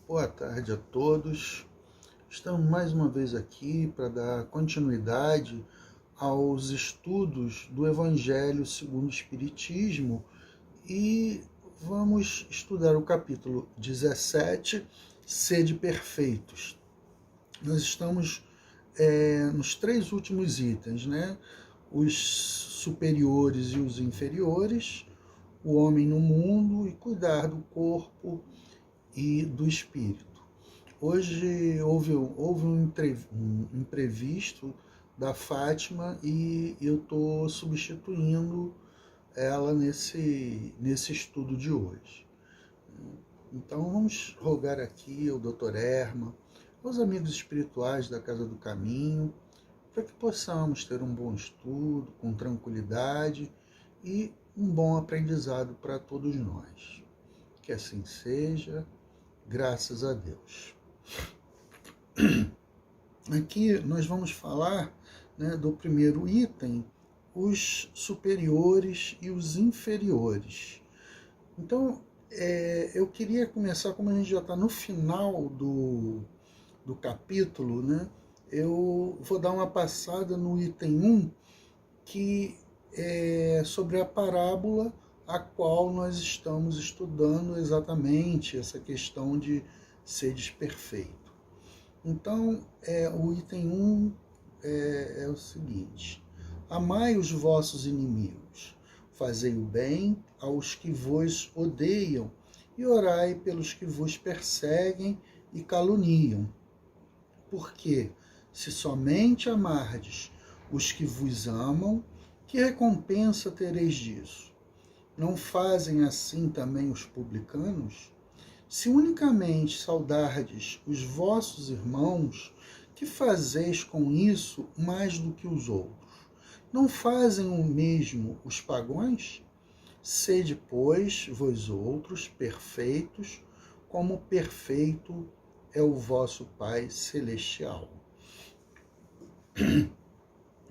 Boa tarde a todos. Estamos mais uma vez aqui para dar continuidade aos estudos do Evangelho segundo o Espiritismo e vamos estudar o capítulo 17, Sede Perfeitos. Nós estamos nos três últimos itens, né? Os superiores e os inferiores, o homem no mundo e cuidar do corpo e do espírito. Hoje houve um imprevisto da Fátima e eu estou substituindo ela nesse estudo de hoje. Então vamos rogar aqui ao Dr. Erma, aos amigos espirituais da Casa do Caminho, para que possamos ter um bom estudo, com tranquilidade e um bom aprendizado para todos nós. Que assim seja, graças a Deus. Aqui nós vamos falar, né, do primeiro item, os superiores e os inferiores. Então, eu queria começar, como a gente já está no final do capítulo, né, eu vou dar uma passada no item 1, que é sobre a parábola a qual nós estamos estudando exatamente essa questão de seres perfeito. Então, o item 1 é o seguinte: amai os vossos inimigos, fazei o bem aos que vos odeiam e orai pelos que vos perseguem e caluniam. Porque, se somente amardes os que vos amam, que recompensa tereis disso? Não fazem assim também os publicanos? Se unicamente saudardes os vossos irmãos, que fazeis com isso mais do que os outros? Não fazem o mesmo os pagãos? Sede, pois, vós outros perfeitos, como perfeito é o vosso Pai Celestial.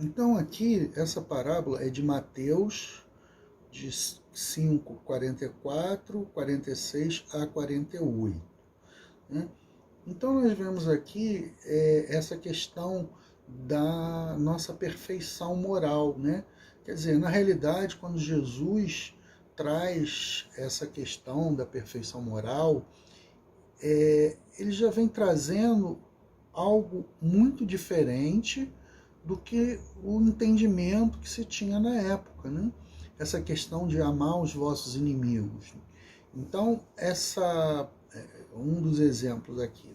Então aqui, essa parábola é de Mateus, de 5, 44, 46 a 48. Né? Então nós vemos aqui essa questão da nossa perfeição moral. Né? Quer dizer, na realidade, quando Jesus traz essa questão da perfeição moral, ele já vem trazendo algo muito diferente do que o entendimento que se tinha na época, né? Essa questão de amar os vossos inimigos. Então, essa é um dos exemplos aqui.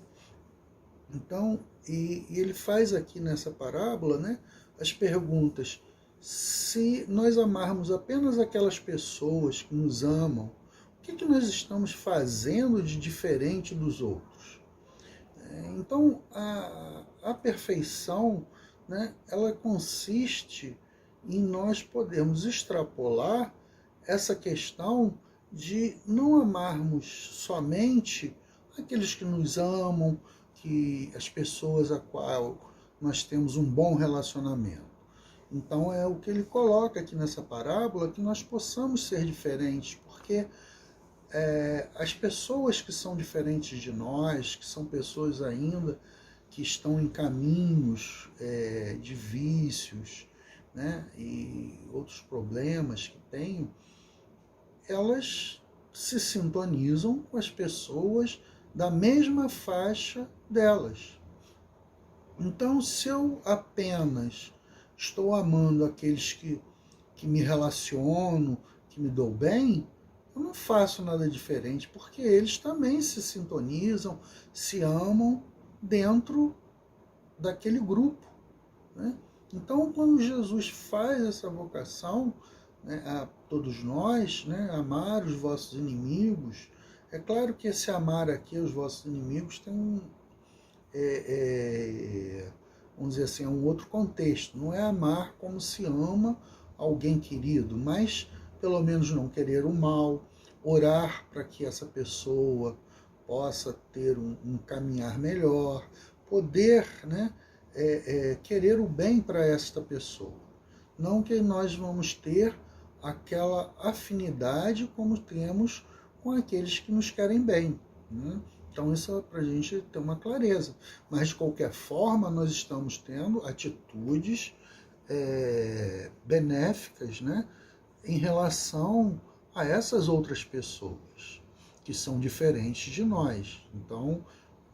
Então, e ele faz aqui nessa parábola, né, as perguntas: se nós amarmos apenas aquelas pessoas que nos amam, o que nós estamos fazendo de diferente dos outros? Então, a perfeição, né, ela consiste em nós podermos extrapolar essa questão de não amarmos somente aqueles que nos amam, que as pessoas a qual nós temos um bom relacionamento. Então é o que ele coloca aqui nessa parábola, que nós possamos ser diferentes, porque as pessoas que são diferentes de nós, que são pessoas ainda que estão em caminhos de vícios, né, e outros problemas que têm, elas se sintonizam com as pessoas da mesma faixa delas. Então, se eu apenas estou amando aqueles que me relaciono, que me dou bem, eu não faço nada diferente, porque eles também se sintonizam, se amam dentro daquele grupo. Né? Então, quando Jesus faz essa vocação, né, a todos nós, né, amar os vossos inimigos, é claro que esse amar aqui aos vossos inimigos tem vamos dizer assim, um outro contexto. Não é amar como se ama alguém querido, mas pelo menos não querer o mal, orar para que essa pessoa possa ter um caminhar melhor, poder, né, querer o bem para esta pessoa. Não que nós vamos ter aquela afinidade como temos com aqueles que nos querem bem. Né? Então isso é para a gente ter uma clareza. Mas de qualquer forma, nós estamos tendo atitudes benéficas, né, em relação a essas outras pessoas que são diferentes de nós. Então,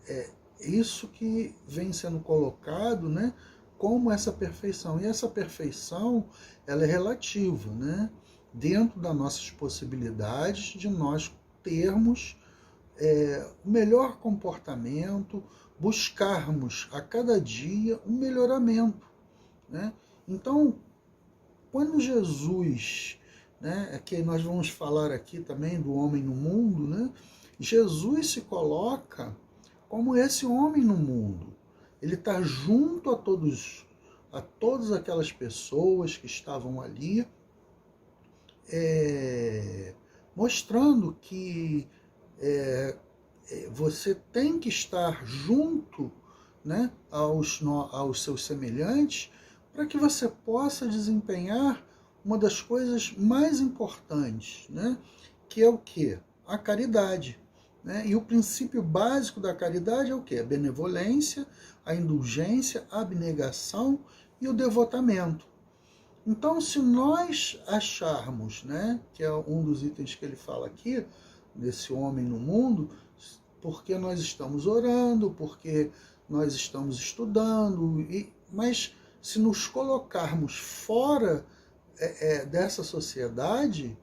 é isso que vem sendo colocado, né, como essa perfeição. E essa perfeição, ela é relativa, né, dentro das nossas possibilidades de nós termos o melhor comportamento, buscarmos a cada dia um melhoramento, né? Então, quando Jesus, né, é que nós vamos falar aqui também do homem no mundo, né? Jesus se coloca como esse homem no mundo. Ele está junto a todas aquelas pessoas que estavam ali, mostrando que você tem que estar junto, né, aos seus semelhantes, para que você possa desempenhar uma das coisas mais importantes, né, que é o quê? A caridade. Né? E o princípio básico da caridade é o quê? A benevolência, a indulgência, a abnegação e o devotamento. Então, se nós acharmos, né, que é um dos itens que ele fala aqui, desse homem no mundo, porque nós estamos orando, porque nós estamos estudando, mas se nos colocarmos fora dessa sociedade,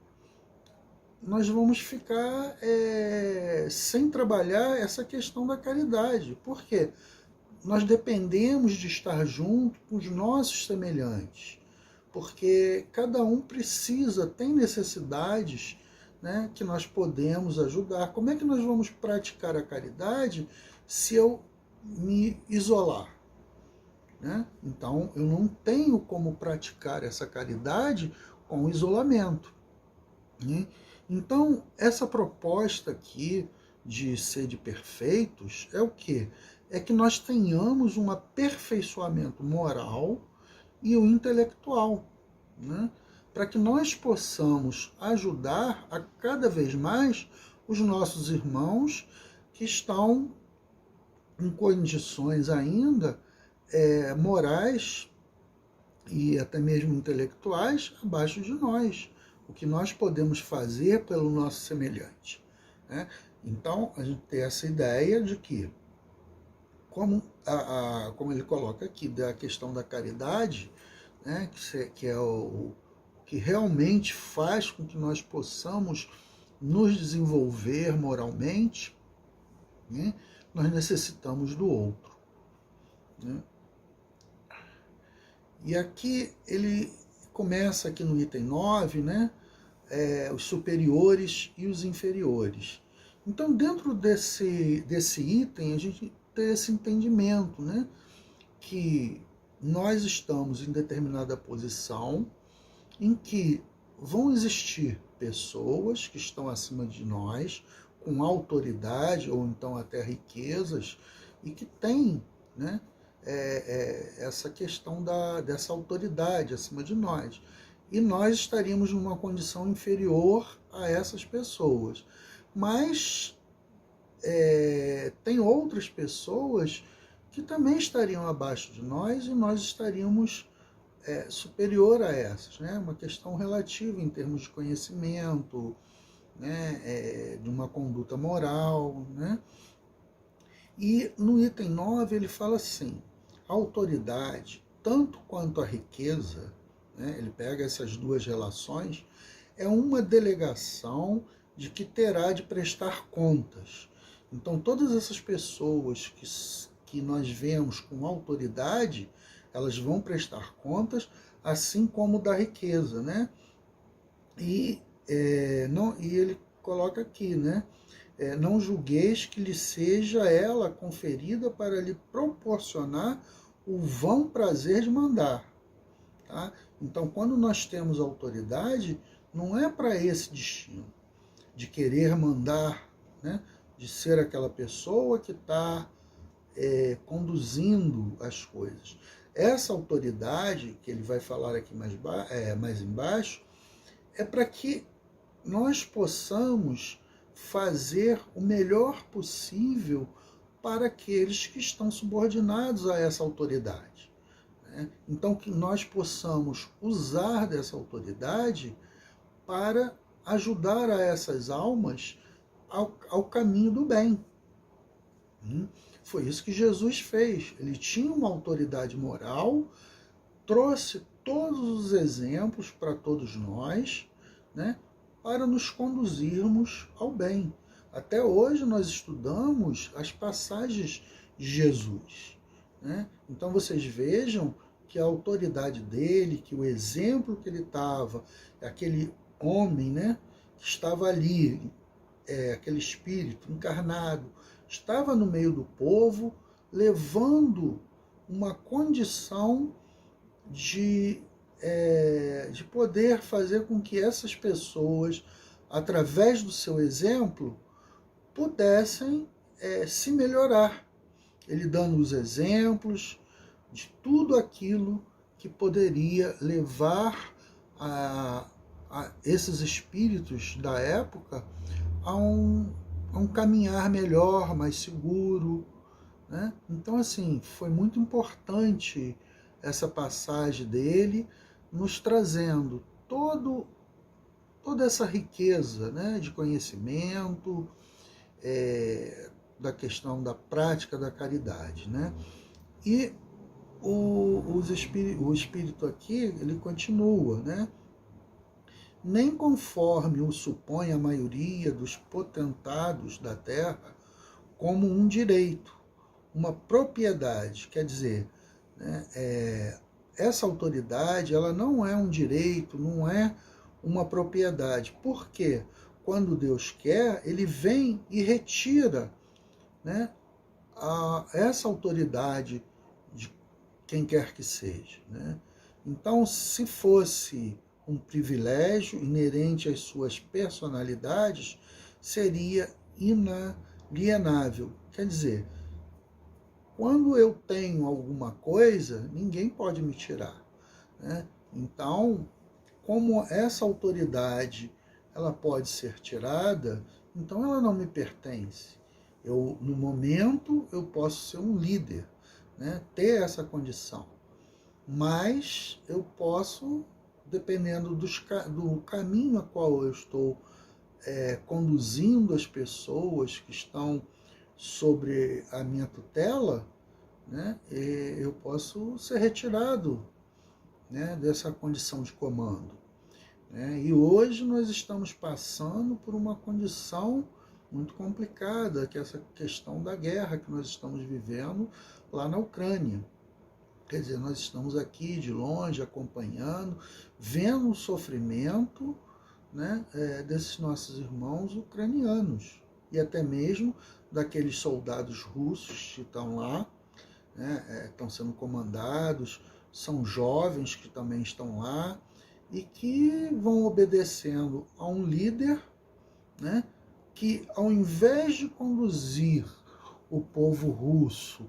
nós vamos ficar sem trabalhar essa questão da caridade. Por quê? Nós dependemos de estar junto com os nossos semelhantes, porque cada um precisa, tem necessidades, né, que nós podemos ajudar. Como é que nós vamos praticar a caridade se eu me isolar? Né? Então, eu não tenho como praticar essa caridade com isolamento. Né? Então, essa proposta aqui de ser de perfeitos é o quê? É que nós tenhamos um aperfeiçoamento moral e o intelectual, né? Para que nós possamos ajudar a cada vez mais os nossos irmãos que estão em condições ainda morais e até mesmo intelectuais abaixo de nós. O que nós podemos fazer pelo nosso semelhante. Né? Então, a gente tem essa ideia de que, como ele coloca aqui, da questão da caridade, né, que é o que realmente faz com que nós possamos nos desenvolver moralmente, né, nós necessitamos do outro. Né? E aqui ele começa aqui no item 9, né, os superiores e os inferiores. Então, dentro desse item, a gente tem esse entendimento, né, que nós estamos em determinada posição em que vão existir pessoas que estão acima de nós, com autoridade ou então até riquezas, e que têm, né, essa questão dessa autoridade acima de nós. E nós estaríamos numa condição inferior a essas pessoas. Mas tem outras pessoas que também estariam abaixo de nós e nós estaríamos superior a essas, né? Uma questão relativa em termos de conhecimento, né? De uma conduta moral, né? E no item 9 ele fala assim, a autoridade, tanto quanto a riqueza, né? Ele pega essas duas relações, é uma delegação de que terá de prestar contas. Então todas essas pessoas que nós vemos com autoridade, elas vão prestar contas, assim como da riqueza, né? E ele coloca aqui, né? Não julgueis que lhe seja ela conferida para lhe proporcionar o vão prazer de mandar. Tá? Então, quando nós temos autoridade, não é para esse destino, de querer mandar, né? De ser aquela pessoa que está conduzindo as coisas. Essa autoridade, que ele vai falar aqui mais embaixo, é para que nós possamos fazer o melhor possível para aqueles que estão subordinados a essa autoridade. Então, que nós possamos usar dessa autoridade para ajudar a essas almas ao caminho do bem. Foi isso que Jesus fez. Ele tinha uma autoridade moral, trouxe todos os exemplos para todos nós, né, para nos conduzirmos ao bem. Até hoje nós estudamos as passagens de Jesus, né? Então vocês vejam que a autoridade dele, que o exemplo que ele estava, aquele homem, né, que estava ali, aquele espírito encarnado, estava no meio do povo, levando uma condição de poder fazer com que essas pessoas, através do seu exemplo, pudessem se melhorar. Ele dando os exemplos de tudo aquilo que poderia levar a esses espíritos da época a um caminhar melhor, mais seguro, né? Então, assim, foi muito importante essa passagem dele, nos trazendo toda essa riqueza, né, de conhecimento, da questão da prática da caridade, né? E o espírito aqui, ele continua, né? Nem conforme o supõe a maioria dos potentados da terra, como um direito, uma propriedade, quer dizer, né, essa autoridade, ela não é um direito, não é uma propriedade. Por quê? Quando Deus quer, ele vem e retira, né, essa autoridade de quem quer que seja, né? Então, se fosse um privilégio inerente às suas personalidades, seria inalienável. Quer dizer, quando eu tenho alguma coisa, ninguém pode me tirar, né? Então, como essa autoridade ela pode ser tirada, então ela não me pertence. No momento, eu posso ser um líder, né? Ter essa condição. Mas eu posso, dependendo do caminho a qual eu estou conduzindo as pessoas que estão sobre a minha tutela, né, eu posso ser retirado, né, dessa condição de comando, né? E hoje nós estamos passando por uma condição muito complicada, que é essa questão da guerra que nós estamos vivendo lá na Ucrânia. Quer dizer, nós estamos aqui de longe acompanhando, vendo o sofrimento, né, desses nossos irmãos ucranianos e até mesmo daqueles soldados russos que estão lá, né, estão sendo comandados, são jovens que também estão lá e que vão obedecendo a um líder, né, que ao invés de conduzir o povo russo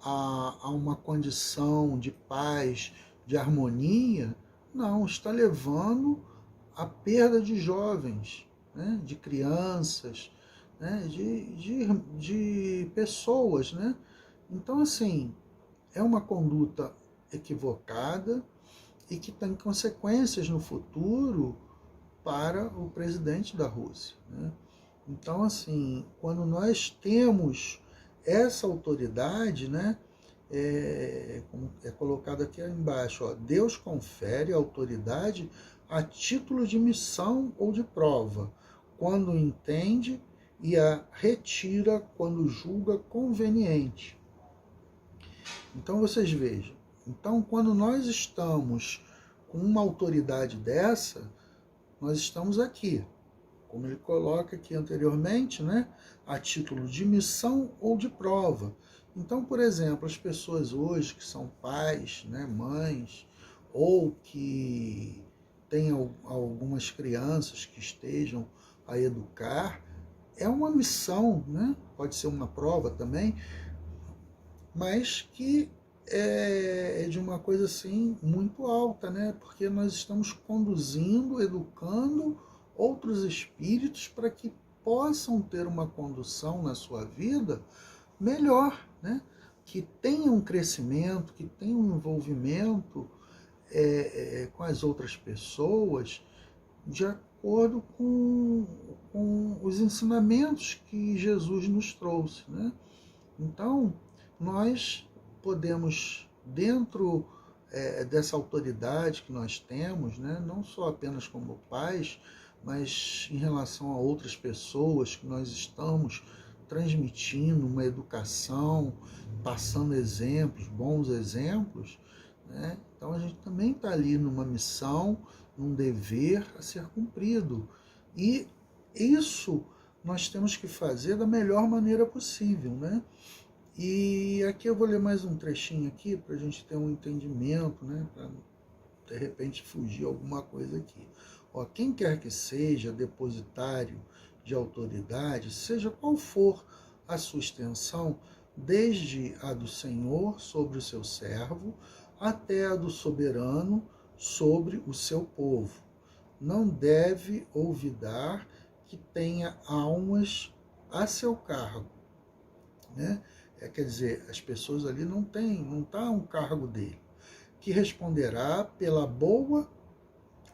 a uma condição de paz, de harmonia, não, está levando à perda de jovens, né, de crianças, né, de pessoas, né? Então, assim, é uma conduta equivocada e que tem consequências no futuro para o presidente da Rússia, né? Então, assim, quando nós temos essa autoridade, né, como é colocado aqui embaixo, ó, Deus confere a autoridade a título de missão ou de prova, quando entende, e a retira quando julga conveniente. Então vocês vejam, então quando nós estamos com uma autoridade dessa, nós estamos aqui, como ele coloca aqui anteriormente, né, a título de missão ou de prova. Então, por exemplo, as pessoas hoje que são pais, né, mães, ou que têm algumas crianças que estejam a educar, é uma missão, né? Pode ser uma prova também, mas que é de uma coisa assim muito alta, né? Porque nós estamos conduzindo, educando outros espíritos para que possam ter uma condução na sua vida melhor, né? Que tenham um crescimento, que tenham um envolvimento com as outras pessoas de acordo com os ensinamentos que Jesus nos trouxe, né? Então, nós podemos, dentro dessa autoridade que nós temos, né, não só apenas como pais, mas em relação a outras pessoas que nós estamos transmitindo uma educação, passando exemplos, bons exemplos, né? Então a gente também está ali numa missão, num dever a ser cumprido. E isso nós temos que fazer da melhor maneira possível, né? E aqui eu vou ler mais um trechinho aqui para a gente ter um entendimento, né? Para de repente fugir alguma coisa aqui. Ó, quem quer que seja depositário de autoridade, seja qual for a sua extensão, desde a do Senhor sobre o seu servo, até a do soberano sobre o seu povo. Não deve olvidar que tenha almas a seu cargo, né? Quer dizer, as pessoas ali não está um cargo dele, que responderá pela boa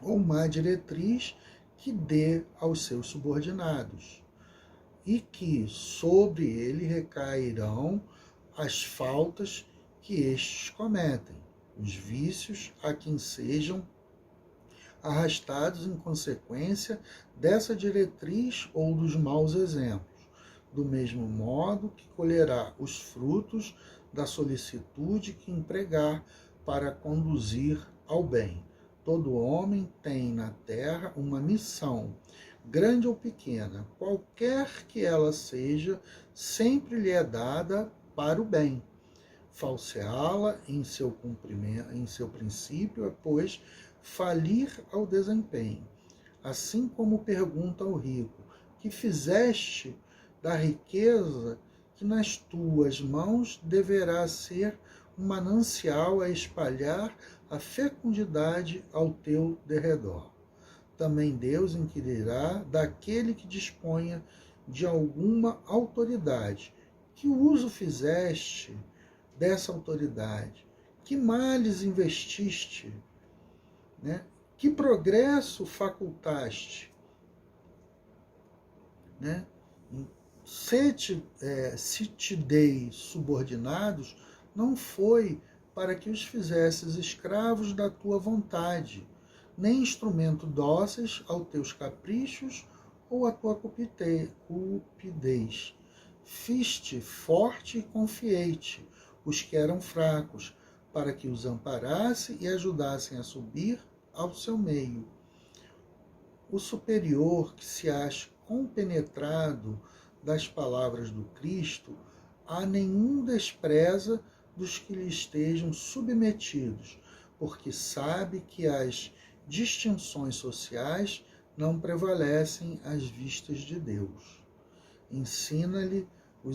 ou má diretriz que dê aos seus subordinados, e que sobre ele recairão as faltas que estes cometem, os vícios a quem sejam arrastados em consequência dessa diretriz ou dos maus exemplos, do mesmo modo que colherá os frutos da solicitude que empregar para conduzir ao bem. Todo homem tem na terra uma missão, grande ou pequena, qualquer que ela seja, sempre lhe é dada para o bem. Falseá-la em seu cumprimento, em seu princípio, é, pois, falir ao desempenho. Assim como pergunta ao rico: que fizeste da riqueza que nas tuas mãos deverá ser um manancial a espalhar a fecundidade ao teu derredor. Também Deus inquirirá daquele que disponha de alguma autoridade. Que uso fizeste dessa autoridade? Que males investiste? Né? Que progresso facultaste? Né? Se te dei subordinados, não foi para que os fizesses escravos da tua vontade, nem instrumento dóceis aos teus caprichos ou à tua cupidez. Fiz-te forte e confiei-te os que eram fracos, para que os amparasse e ajudassem a subir ao seu meio. O superior que se acha compenetrado das palavras do Cristo, a nenhum despreza dos que lhe estejam submetidos, porque sabe que as distinções sociais não prevalecem às vistas de Deus. Ensina-lhe o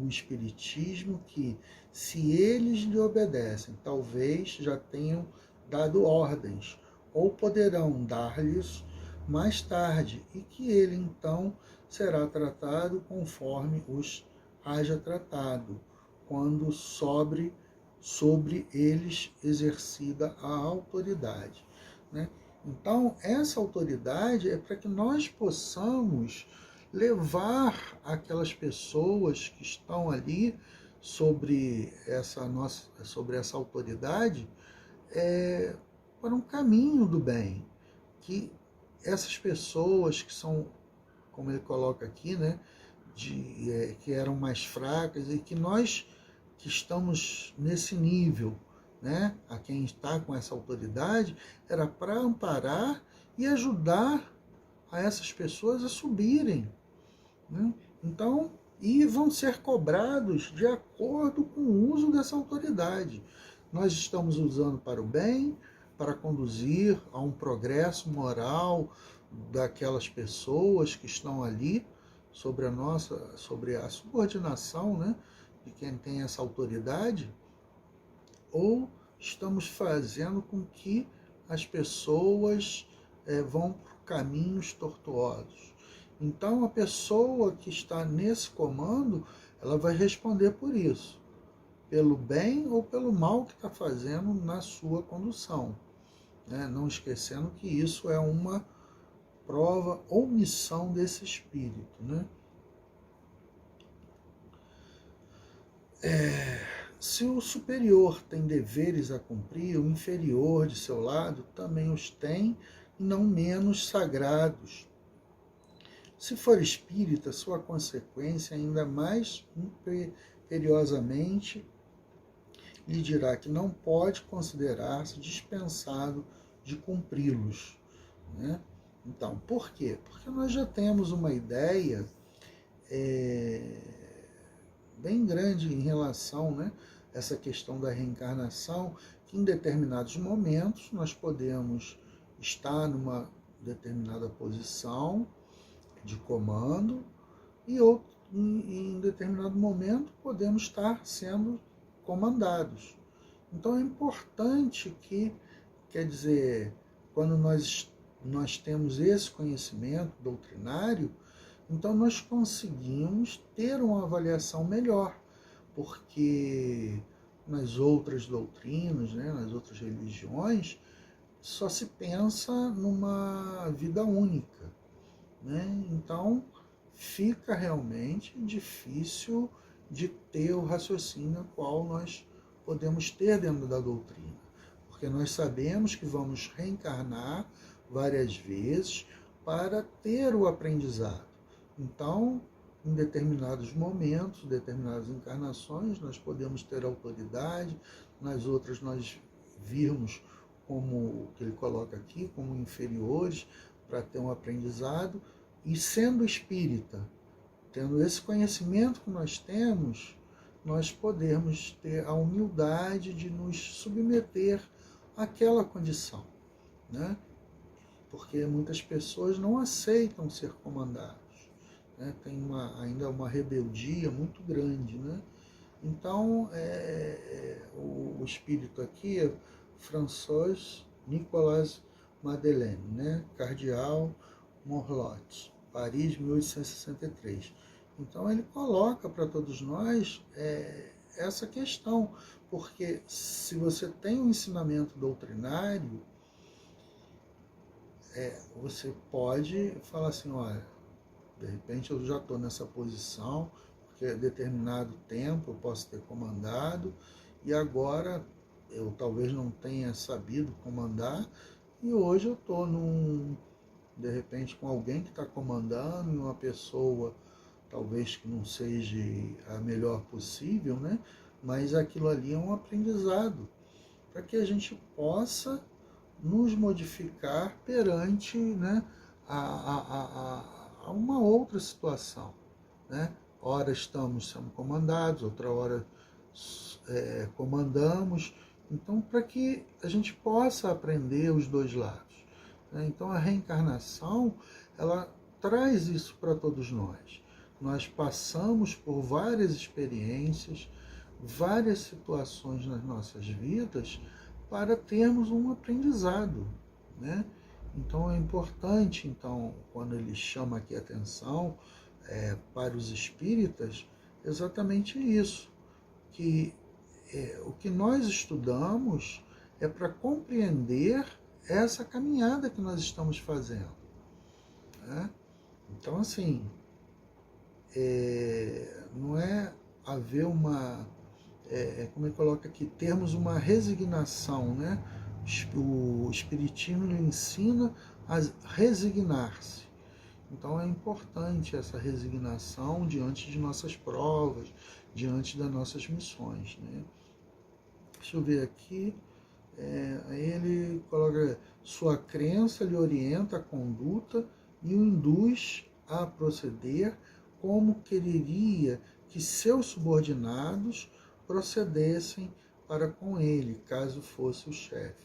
Espiritismo que, se eles lhe obedecem, talvez já tenham dado ordens, ou poderão dar-lhes mais tarde, e que ele então será tratado conforme os haja tratado, quando sobre eles exercida a autoridade. Né? Então, essa autoridade é para que nós possamos levar aquelas pessoas que estão ali sobre essa autoridade para um caminho do bem, que essas pessoas que são, como ele coloca aqui, né, que eram mais fracas, e que nós que estamos nesse nível, né, a quem está com essa autoridade, era para amparar e ajudar a essas pessoas a subirem. Né? Então, e vão ser cobrados de acordo com o uso dessa autoridade. Nós estamos usando para o bem, para conduzir a um progresso moral daquelas pessoas que estão ali sobre a subordinação, né, de quem tem essa autoridade, ou estamos fazendo com que as pessoas vão por caminhos tortuosos. Então, a pessoa que está nesse comando, ela vai responder por isso, pelo bem ou pelo mal que está fazendo na sua condução, né? Não esquecendo que isso é uma prova ou missão desse espírito, né? Se o superior tem deveres a cumprir, o inferior de seu lado também os tem, não menos sagrados. Se for espírita, sua consequência ainda mais imperiosamente lhe dirá que não pode considerar-se dispensado de cumpri-los, né? Então, por quê? Porque nós já temos uma ideia bem grande em relação, né, a essa questão da reencarnação, que em determinados momentos nós podemos estar numa determinada posição de comando e em determinado momento podemos estar sendo comandados. Então é importante que, quer dizer, quando nós temos esse conhecimento doutrinário, então nós conseguimos ter uma avaliação melhor, porque nas outras doutrinas, né, nas outras religiões, só se pensa numa vida única, né? Então fica realmente difícil de ter o raciocínio qual nós podemos ter dentro da doutrina, porque nós sabemos que vamos reencarnar várias vezes para ter o aprendizado. Então, em determinados momentos, determinadas encarnações, nós podemos ter autoridade, nas outras nós virmos como o que ele coloca aqui, como inferiores, para ter um aprendizado, e sendo espírita, tendo esse conhecimento que nós temos, nós podemos ter a humildade de nos submeter àquela condição, né? Porque muitas pessoas não aceitam ser comandados, né? Tem ainda uma rebeldia muito grande, né? Então, o espírito aqui é François Nicolas Madeleine, né? Cardeal Morlotte, Paris, 1863. Então ele coloca para todos nós essa questão, porque se você tem um ensinamento doutrinário, você pode falar assim, olha, de repente eu já estou nessa posição, porque a determinado tempo eu posso ter comandado, e agora eu talvez não tenha sabido comandar, e hoje eu estou de repente com alguém que está comandando, e uma pessoa talvez que não seja a melhor possível, né? Mas aquilo ali é um aprendizado, para que a gente possa nos modificar perante, né, a uma outra situação, né? Ora estamos sendo comandados, outra hora comandamos, então para que a gente possa aprender os dois lados, né? Então a reencarnação, ela traz isso para todos nós. Nós passamos por várias experiências, várias situações nas nossas vidas para termos um aprendizado, né? Então é importante, então, quando ele chama aqui a atenção para os espíritas, exatamente isso, que o que nós estudamos é para compreender essa caminhada que nós estamos fazendo, né? Então, assim, não é haver uma, como ele coloca aqui, termos uma resignação, né? O Espiritismo lhe ensina a resignar-se. Então é importante essa resignação diante de nossas provas, diante das nossas missões, né? Deixa eu ver aqui. Ele coloca: sua crença lhe orienta a conduta e o induz a proceder como quereria que seus subordinados procedessem para com ele, caso fosse o chefe.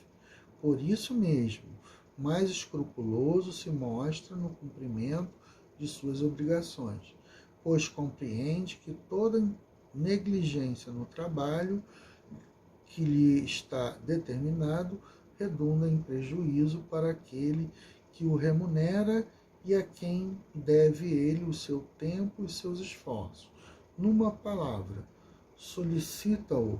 Por isso mesmo, mais escrupuloso se mostra no cumprimento de suas obrigações, pois compreende que toda negligência no trabalho que lhe está determinado redunda em prejuízo para aquele que o remunera e a quem deve ele o seu tempo e seus esforços. Numa palavra, solicita-o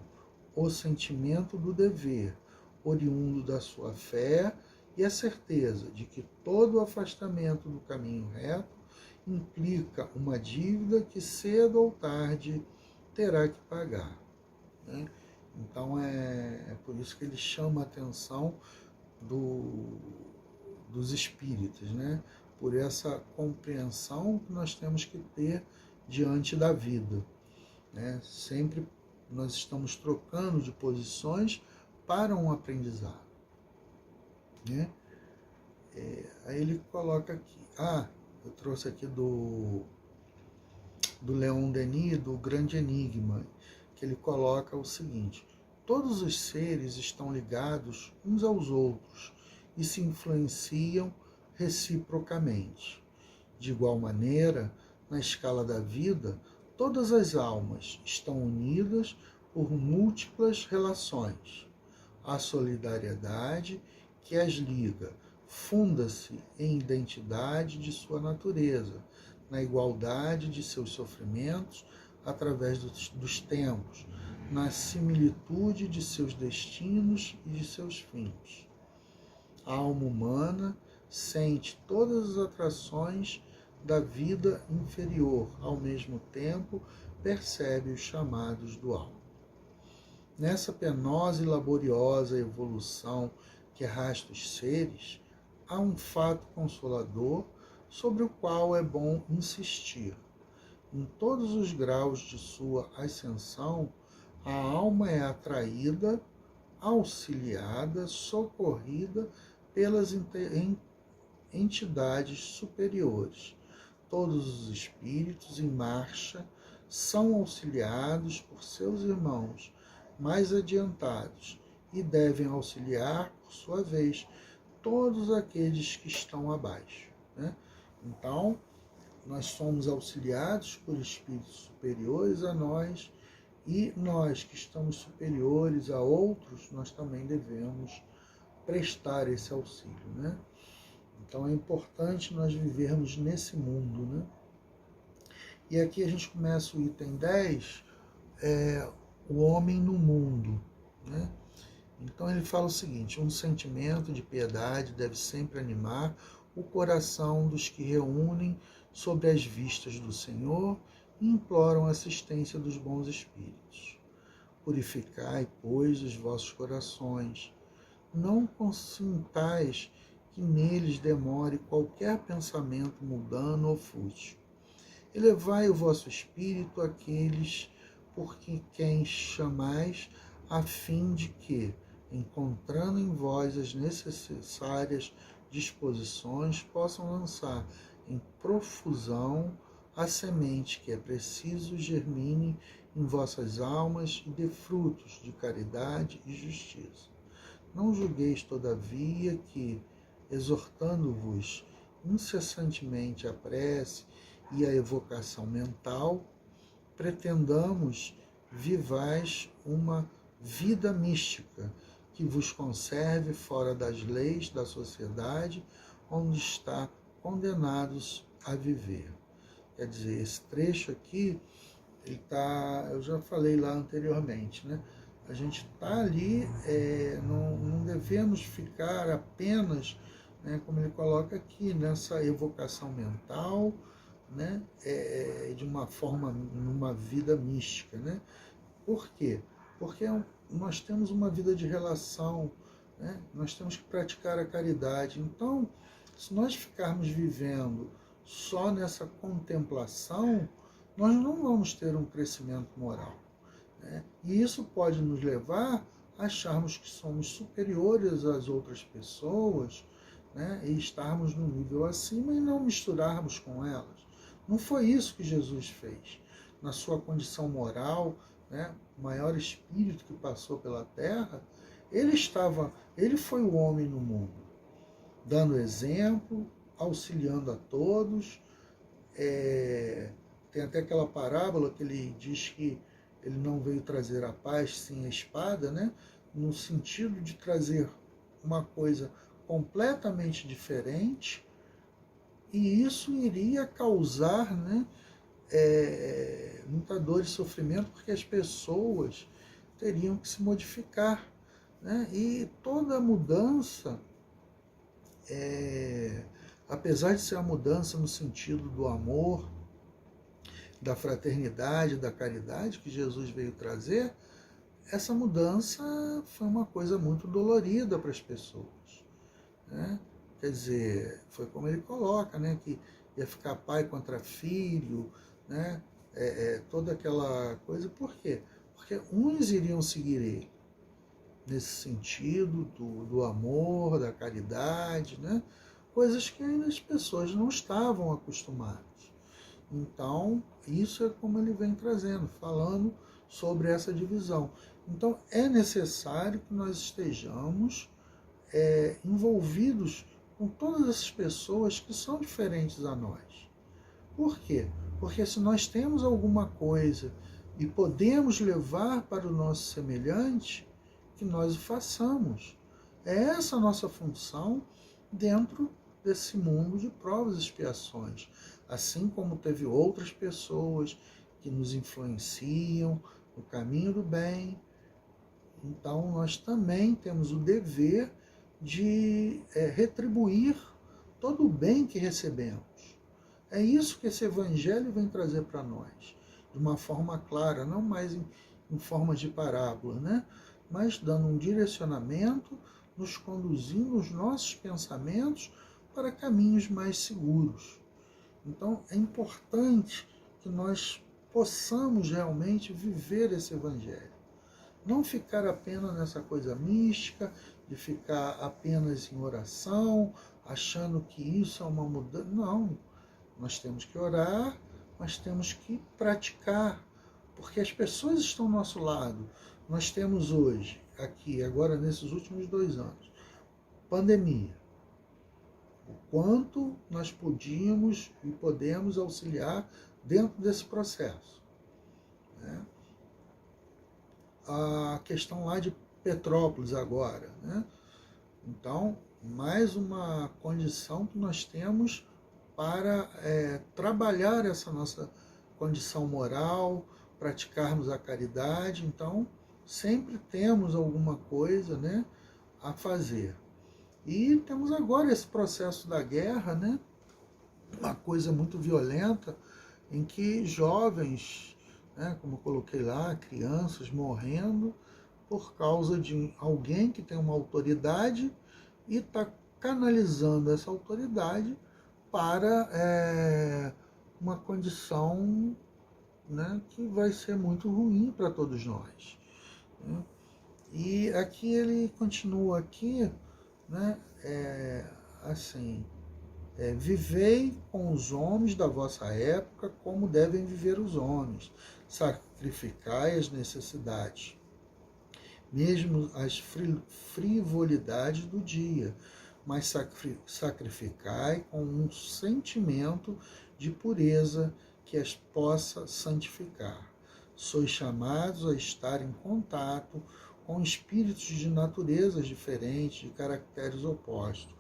o sentimento do dever, oriundo da sua fé, e a certeza de que todo afastamento do caminho reto implica uma dívida que cedo ou tarde terá que pagar. Né? Então é por isso que ele chama a atenção dos espíritos, né? Por essa compreensão que nós temos que ter diante da vida. Né? Sempre nós estamos trocando de posições para um aprendizado. Né? Aí ele coloca aqui, eu trouxe aqui do Leon Denis, do Grande Enigma, que ele coloca o seguinte: todos os seres estão ligados uns aos outros e se influenciam reciprocamente. De igual maneira, na escala da vida, todas as almas estão unidas por múltiplas relações. A solidariedade que as liga funda-se em identidade de sua natureza, na igualdade de seus sofrimentos através dos tempos, na similitude de seus destinos e de seus fins. A alma humana sente todas as atrações da vida inferior, ao mesmo tempo percebe os chamados do alto. Nessa penosa e laboriosa evolução que arrasta os seres, há um fato consolador sobre o qual é bom insistir. Em todos os graus de sua ascensão, a alma é atraída, auxiliada, socorrida pelas entidades superiores. Todos os espíritos em marcha são auxiliados por seus irmãos mais adiantados e devem auxiliar, por sua vez, todos aqueles que estão abaixo. Né? Então, nós somos auxiliados por espíritos superiores a nós, e nós que estamos superiores a outros, nós também devemos prestar esse auxílio. Né? Então é importante nós vivermos nesse mundo. Né? E aqui a gente começa o item 10, o homem no mundo. Né? Então ele fala o seguinte: um sentimento de piedade deve sempre animar o coração dos que reúnem sobre as vistas do Senhor e imploram a assistência dos bons espíritos. Purificai, pois, os vossos corações. Não consintais que neles demore qualquer pensamento mundano ou fútil. Elevai o vosso espírito àqueles por quem chamais, a fim de que, encontrando em vós as necessárias disposições, possam lançar em profusão a semente que é preciso germine em vossas almas e dê frutos de caridade e justiça. Não julgueis, todavia, que, exortando-vos incessantemente a prece e a evocação mental, pretendamos vivais uma vida mística que vos conserve fora das leis da sociedade onde está condenados a viver. Quer dizer, esse trecho aqui, eu já falei lá anteriormente, né? A gente está ali, não devemos ficar apenas, né, como ele coloca aqui, nessa evocação mental, né, de uma forma, numa vida mística. Né? Por quê? Porque nós temos uma vida de relação, né? Nós temos que praticar a caridade. Então, se nós ficarmos vivendo só nessa contemplação, nós não vamos ter um crescimento moral. Né? E isso pode nos levar a acharmos que somos superiores às outras pessoas, né? E estarmos no nível acima e não misturarmos com elas. Não foi isso que Jesus fez. Na sua condição moral, né, o maior espírito que passou pela terra, ele foi o homem no mundo, dando exemplo, auxiliando a todos. Tem até aquela parábola que ele diz que ele não veio trazer a paz sim a espada, né, no sentido de trazer uma coisa completamente diferente, e isso iria causar, né, muita dor e sofrimento, porque as pessoas teriam que se modificar, né? E toda mudança, apesar de ser a mudança no sentido do amor, da fraternidade, da caridade que Jesus veio trazer, essa mudança foi uma coisa muito dolorida para as pessoas, né? Quer dizer, foi como ele coloca, né, que ia ficar pai contra filho, né, toda aquela coisa. Por quê? Porque uns iriam seguir ele, nesse sentido do amor, da caridade, né, coisas que ainda as pessoas não estavam acostumadas. Então, isso é como ele vem trazendo, falando sobre essa divisão. Então, é necessário que nós estejamos envolvidos com todas essas pessoas que são diferentes a nós. Por quê? Porque se nós temos alguma coisa e podemos levar para o nosso semelhante, que nós o façamos. É essa a nossa função dentro desse mundo de provas e expiações. Assim como teve outras pessoas que nos influenciam no caminho do bem, então nós também temos o dever de retribuir todo o bem que recebemos. É isso que esse Evangelho vem trazer para nós, de uma forma clara, não mais em forma de parábola, né? Mas dando um direcionamento, nos conduzindo os nossos pensamentos para caminhos mais seguros. Então é importante que nós possamos realmente viver esse Evangelho. Não ficar apenas nessa coisa mística, de ficar apenas em oração, achando que isso é uma mudança. Não, nós temos que orar, mas temos que praticar, porque as pessoas estão ao nosso lado. Nós temos hoje, aqui, agora nesses últimos 2 anos, pandemia. O quanto nós podíamos e podemos auxiliar dentro desse processo, né? A questão lá de Petrópolis agora, né? Então, mais uma condição que nós temos para trabalhar essa nossa condição moral, praticarmos a caridade. Então, sempre temos alguma coisa, né, a fazer. E temos agora esse processo da guerra, né, uma coisa muito violenta, em que jovens, né, como eu coloquei lá, crianças morrendo por causa de alguém que tem uma autoridade e está canalizando essa autoridade para uma condição, né, que vai ser muito ruim para todos nós, né? E aqui ele continua aqui, né, assim, vivei com os homens da vossa época como devem viver os homens, sacrificai as necessidades, mesmo as frivolidades do dia, mas sacrificai com um sentimento de pureza que as possa santificar. Sois chamados a estar em contato com espíritos de naturezas diferentes, de caracteres opostos.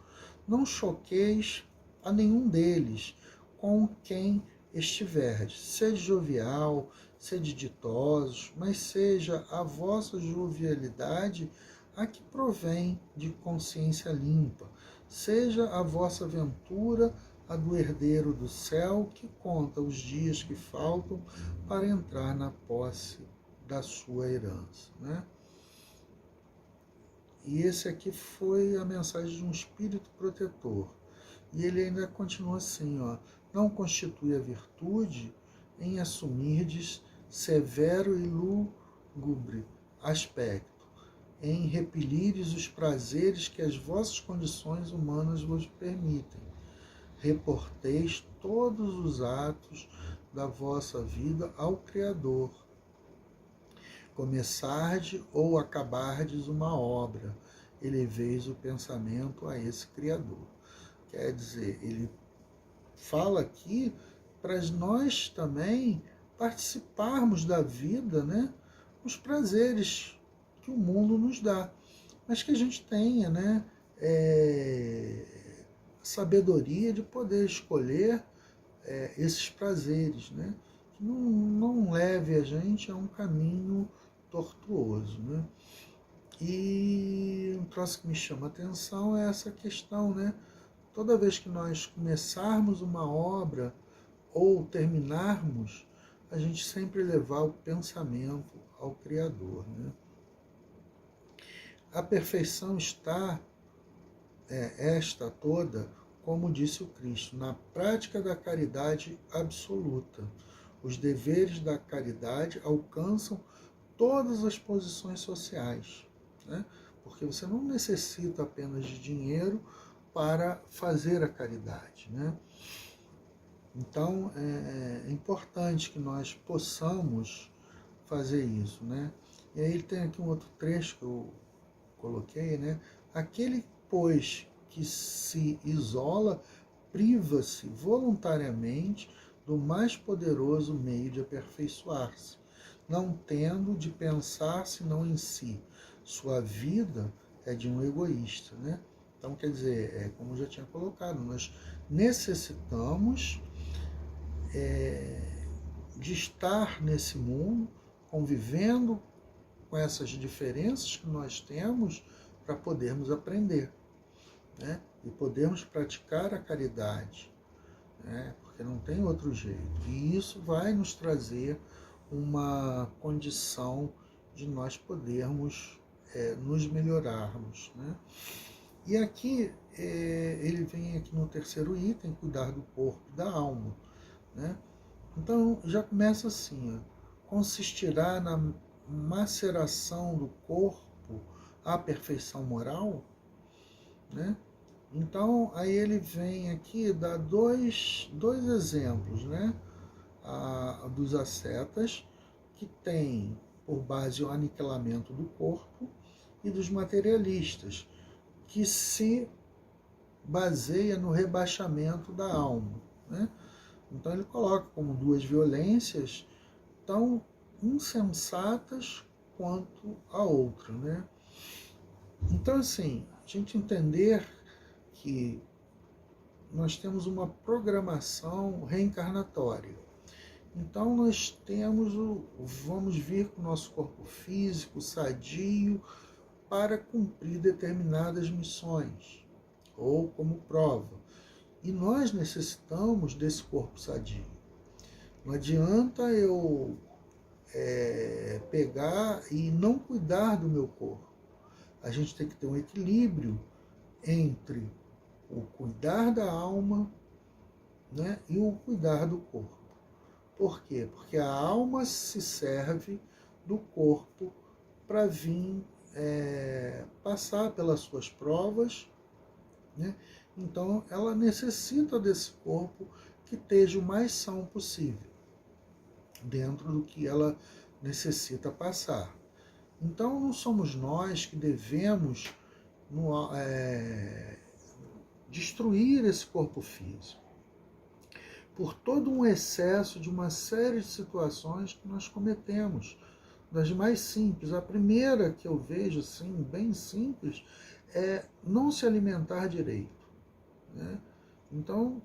Não choqueis a nenhum deles com quem estiverdes. Sede jovial, sede ditosos, mas seja a vossa jovialidade a que provém de consciência limpa. Seja a vossa ventura a do herdeiro do céu, que conta os dias que faltam para entrar na posse da sua herança, né? E esse aqui foi a mensagem de um espírito protetor. E ele ainda continua assim, ó: não constitui a virtude em assumirdes severo e lúgubre aspecto, em repelires os prazeres que as vossas condições humanas vos permitem. Reporteis todos os atos da vossa vida ao Criador. Começardes ou acabardes uma obra, eleveis o pensamento a esse Criador. Quer dizer, ele fala aqui para nós também participarmos da vida, né, os prazeres que o mundo nos dá, mas que a gente tenha, né, sabedoria de poder escolher esses prazeres, né? Que não leve a gente a um caminho tortuoso, né? E um troço que me chama a atenção é essa questão, né? Toda vez que nós começarmos uma obra ou terminarmos, a gente sempre levar o pensamento ao Criador, né? A perfeição está, esta toda, como disse o Cristo, na prática da caridade absoluta. Os deveres da caridade alcançam todas as posições sociais, né? Porque você não necessita apenas de dinheiro para fazer a caridade, né? Então é importante que nós possamos fazer isso, né? E aí tem aqui um outro trecho que eu coloquei, né? Aquele, pois, que se isola, priva-se voluntariamente do mais poderoso meio de aperfeiçoar-se, não tendo de pensar senão em si. Sua vida é de um egoísta, né? Então, quer dizer, como eu já tinha colocado, nós necessitamos de estar nesse mundo, convivendo com essas diferenças que nós temos para podermos aprender, né? E podermos praticar a caridade, né? Porque não tem outro jeito. E isso vai nos trazer uma condição de nós podermos nos melhorarmos, né? E aqui, ele vem aqui no terceiro item, cuidar do corpo e da alma, né? Então, já começa assim, ó, consistirá na maceração do corpo a perfeição moral, né? Então, aí ele vem aqui dar dois exemplos, né? Dos ascetas, que tem por base o aniquilamento do corpo, e dos materialistas, que se baseia no rebaixamento da alma, né? Então ele coloca como duas violências tão insensatas quanto a outra, né? Então, assim, a gente entender que nós temos uma programação reencarnatória. Então nós vamos vir com o nosso corpo físico sadio para cumprir determinadas missões, ou como prova. E nós necessitamos desse corpo sadio. Não adianta eu pegar e não cuidar do meu corpo. A gente tem que ter um equilíbrio entre o cuidar da alma, né, e o cuidar do corpo. Por quê? Porque a alma se serve do corpo para vir passar pelas suas provas, né? Então ela necessita desse corpo que esteja o mais são possível, dentro do que ela necessita passar. Então não somos nós que devemos destruir esse corpo físico, por todo um excesso de uma série de situações que nós cometemos, das mais simples. A primeira que eu vejo, assim, bem simples, é não se alimentar direito, né? Então,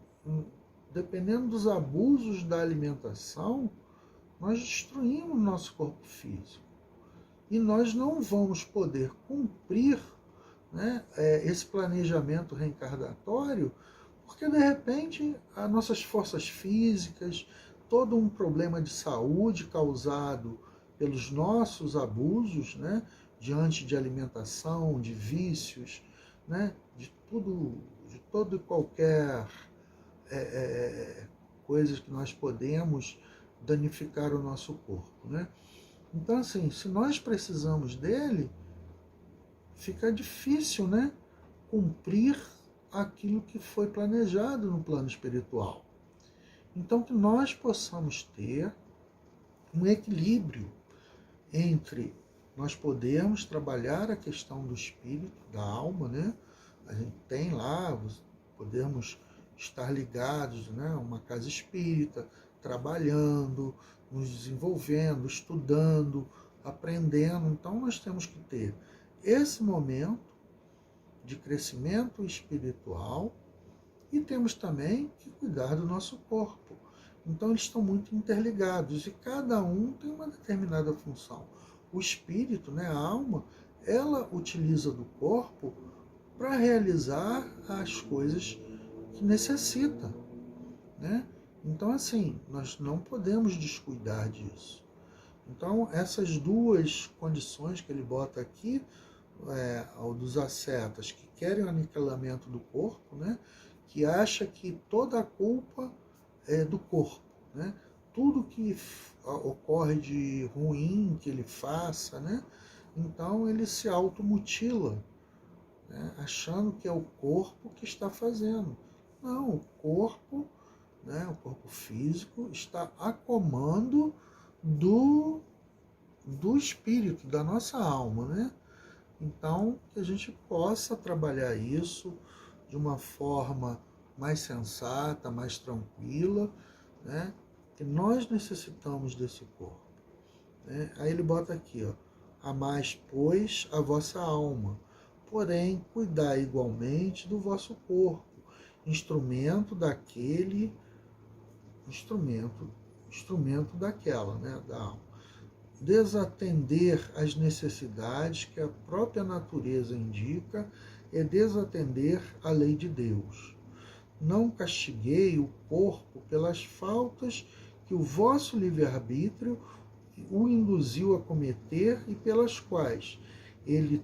dependendo dos abusos da alimentação, nós destruímos o nosso corpo físico. E nós não vamos poder cumprir, né, esse planejamento reencarnatório, porque de repente as nossas forças físicas, todo um problema de saúde causado pelos nossos abusos, né, diante de alimentação, de vícios, né, de todo e qualquer coisa que nós podemos danificar o nosso corpo, né? Então, assim, se nós precisamos dele, fica difícil, né, cumprir aquilo que foi planejado no plano espiritual. Então, que nós possamos ter um equilíbrio entre nós podermos trabalhar a questão do espírito, da alma, né? A gente tem lá, podemos estar ligados, né, a uma casa espírita, trabalhando, nos desenvolvendo, estudando, aprendendo. Então nós temos que ter esse momento de crescimento espiritual, E temos também que cuidar do nosso corpo. Então eles estão muito interligados e cada um tem uma determinada função. O espírito, né, a alma, ela utiliza do corpo para realizar as coisas que necessita, né? Então, assim, nós não podemos descuidar disso. Então, essas duas condições que ele bota aqui, dos ascetas que querem o aniquilamento do corpo, né? Que acha que toda a culpa é do corpo, né? Tudo que ocorre de ruim que ele faça, né? Então ele se automutila, né? Achando que é o corpo que está fazendo. Não, o corpo, né? O corpo físico está a comando do espírito, da nossa alma, né? Então, que a gente possa trabalhar isso de uma forma mais sensata, mais tranquila, né? Que nós necessitamos desse corpo, né? Aí ele bota aqui, ó, amais, pois, a vossa alma, porém, cuidai igualmente do vosso corpo, instrumento daquela, né, da alma. Desatender às necessidades que a própria natureza indica é desatender a lei de Deus. Não castiguei o corpo pelas faltas que o vosso livre-arbítrio o induziu a cometer e pelas quais ele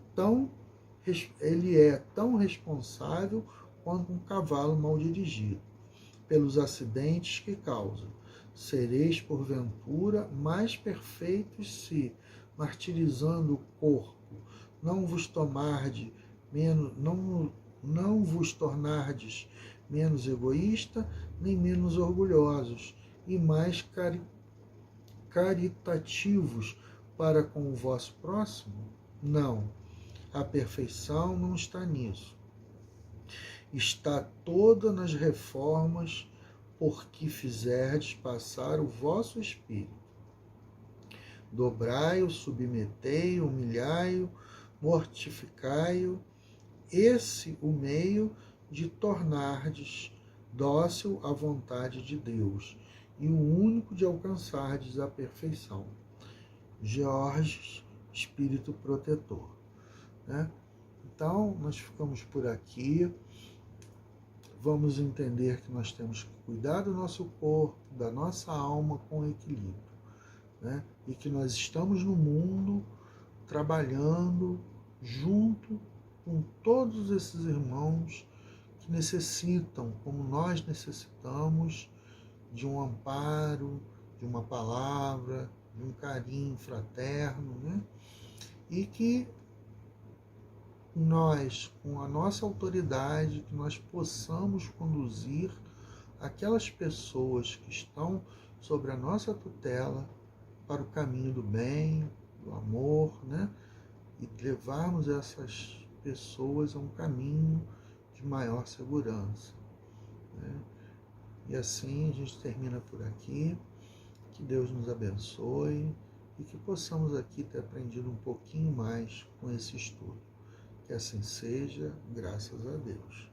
é tão responsável quanto um cavalo mal dirigido, pelos acidentes que causa. Sereis, porventura, mais perfeitos se, martirizando o corpo, não vos tornardes menos egoísta, nem menos orgulhosos, e mais caritativos para com o vosso próximo? Não, a perfeição não está nisso. Está toda nas reformas por que fizerdes passar o vosso espírito. Dobrai-o, submetei-o, humilhai-o, mortificai-o, esse o meio de tornardes dócil à vontade de Deus e o único de alcançardes a perfeição. Georges, Espírito Protetor. Né? Então, nós ficamos por aqui. Vamos entender que nós temos que cuidar do nosso corpo, da nossa alma com equilíbrio, né? E que nós estamos no mundo trabalhando junto com todos esses irmãos que necessitam, como nós necessitamos, de um amparo, de uma palavra, de um carinho fraterno, né? E que nós, com a nossa autoridade, que nós possamos conduzir aquelas pessoas que estão sobre a nossa tutela para o caminho do bem, do amor, né? E levarmos essas pessoas a um caminho de maior segurança, né? E assim a gente termina por aqui. Que Deus nos abençoe e que possamos aqui ter aprendido um pouquinho mais com esse estudo. Que assim seja, graças a Deus.